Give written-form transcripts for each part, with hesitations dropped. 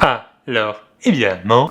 Alors, évidemment,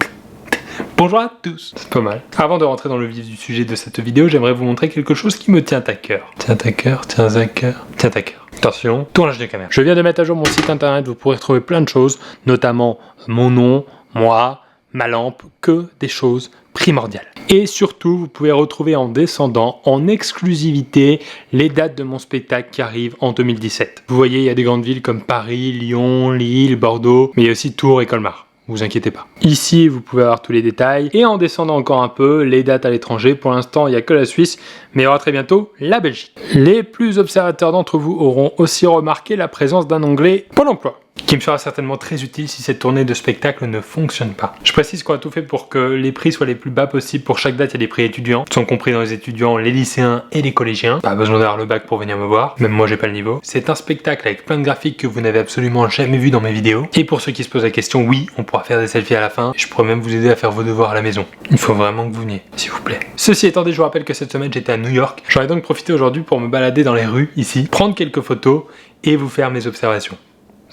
bonjour à tous, c'est pas mal. Avant de rentrer dans le vif du sujet de cette vidéo, j'aimerais vous montrer quelque chose qui me tient à cœur. Tient à cœur, tient à cœur, tient à cœur. Attention, tournage de caméra. Je viens de mettre à jour mon site internet, vous pourrez retrouver plein de choses, notamment mon nom, moi, ma lampe, que des choses primordiales. Et surtout, vous pouvez retrouver en descendant, en exclusivité, les dates de mon spectacle qui arrivent en 2017. Vous voyez, il y a des grandes villes comme Paris, Lyon, Lille, Bordeaux, mais il y a aussi Tours et Colmar. Vous inquiétez pas. Ici, vous pouvez avoir tous les détails. Et en descendant encore un peu, les dates à l'étranger. Pour l'instant, il n'y a que la Suisse, mais il y aura très bientôt la Belgique. Les plus observateurs d'entre vous auront aussi remarqué la présence d'un onglet Pôle emploi, qui me sera certainement très utile si cette tournée de spectacle ne fonctionne pas. Je précise qu'on a tout fait pour que les prix soient les plus bas possibles. Pour chaque date, il y a des prix étudiants, sont compris dans les étudiants, les lycéens et les collégiens. Pas besoin d'avoir le bac pour venir me voir, même moi j'ai pas le niveau. C'est un spectacle avec plein de graphiques que vous n'avez absolument jamais vu dans mes vidéos. Et pour ceux qui se posent la question, oui, on pourra faire des selfies à la fin. Je pourrais même vous aider à faire vos devoirs à la maison. Il faut vraiment que vous veniez, s'il vous plaît. Ceci étant dit, je vous rappelle que cette semaine j'étais à New York. J'aurais donc profité aujourd'hui pour me balader dans les rues ici, prendre quelques photos et vous faire mes observations.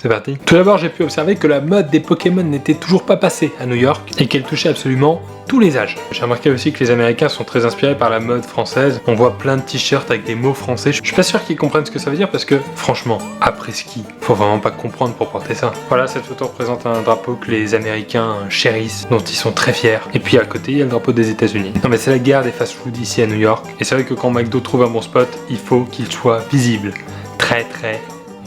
C'est parti. Tout d'abord, j'ai pu observer que la mode des Pokémon n'était toujours pas passée à New York et qu'elle touchait absolument tous les âges. J'ai remarqué aussi que les Américains sont très inspirés par la mode française. On voit plein de t-shirts avec des mots français. Je suis pas sûr qu'ils comprennent ce que ça veut dire parce que, franchement, après ski, faut vraiment pas comprendre pour porter ça. Voilà, cette photo représente un drapeau que les Américains chérissent, dont ils sont très fiers. Et puis à côté, il y a le drapeau des États-Unis. Non mais c'est la guerre des fast-food ici à New York. Et c'est vrai que quand McDo trouve un bon spot, il faut qu'il soit visible. Très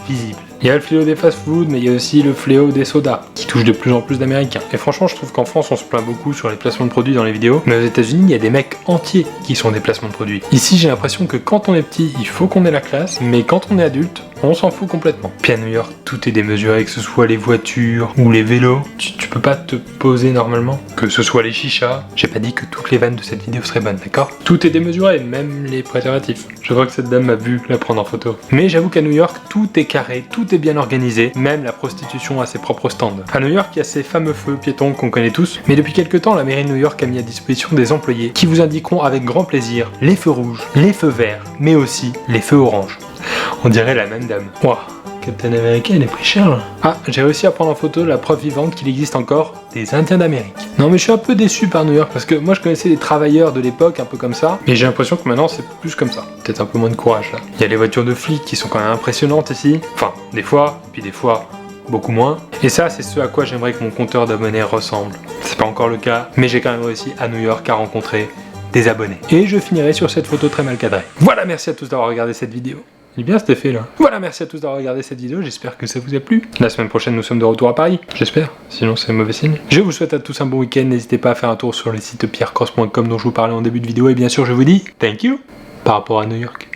visible. Il y a le fléau des fast-food, mais il y a aussi le fléau des sodas, qui touche de plus en plus d'Américains. Et franchement, je trouve qu'en France, on se plaint beaucoup sur les placements de produits dans les vidéos, mais aux États-Unis, il y a des mecs entiers qui sont des placements de produits. Ici, j'ai l'impression que quand on est petit, il faut qu'on ait la classe, mais quand on est adulte, on s'en fout complètement. Puis à New York, tout est démesuré, que ce soit les voitures ou les vélos. Tu peux pas te poser normalement. Que ce soit les chichas. J'ai pas dit que toutes les vannes de cette vidéo seraient bonnes, d'accord? Tout est démesuré, même les préservatifs. Je vois que cette dame m'a vu la prendre en photo. Mais j'avoue qu'à New York, tout est carré, tout est bien organisé, même la prostitution a ses propres stands. À New York, il y a ces fameux feux piétons qu'on connaît tous, mais depuis quelques temps, la mairie de New York a mis à disposition des employés qui vous indiqueront avec grand plaisir les feux rouges, les feux verts, mais aussi les feux oranges. On dirait la même dame. Waouh, Captain America, il est pris cher là. Ah, j'ai réussi à prendre en photo la preuve vivante qu'il existe encore des Indiens d'Amérique. Non mais je suis un peu déçu par New York parce que moi je connaissais les travailleurs de l'époque un peu comme ça, mais j'ai l'impression que maintenant c'est plus comme ça. Peut-être un peu moins de courage là. Il y a les voitures de flics qui sont quand même impressionnantes ici. Enfin, des fois, puis des fois beaucoup moins. Et ça, c'est ce à quoi j'aimerais que mon compteur d'abonnés ressemble. C'est pas encore le cas, mais j'ai quand même réussi à New York à rencontrer des abonnés. Et je finirai sur cette photo très mal cadrée. Voilà, merci à tous d'avoir regardé cette vidéo. Il est bien cet effet là. Voilà, merci à tous d'avoir regardé cette vidéo, j'espère que ça vous a plu. La semaine prochaine, nous sommes de retour à Paris, j'espère, sinon c'est mauvais signe. Je vous souhaite à tous un bon week-end, n'hésitez pas à faire un tour sur le site pierrecross.com dont je vous parlais en début de vidéo, et bien sûr je vous dis thank you par rapport à New York.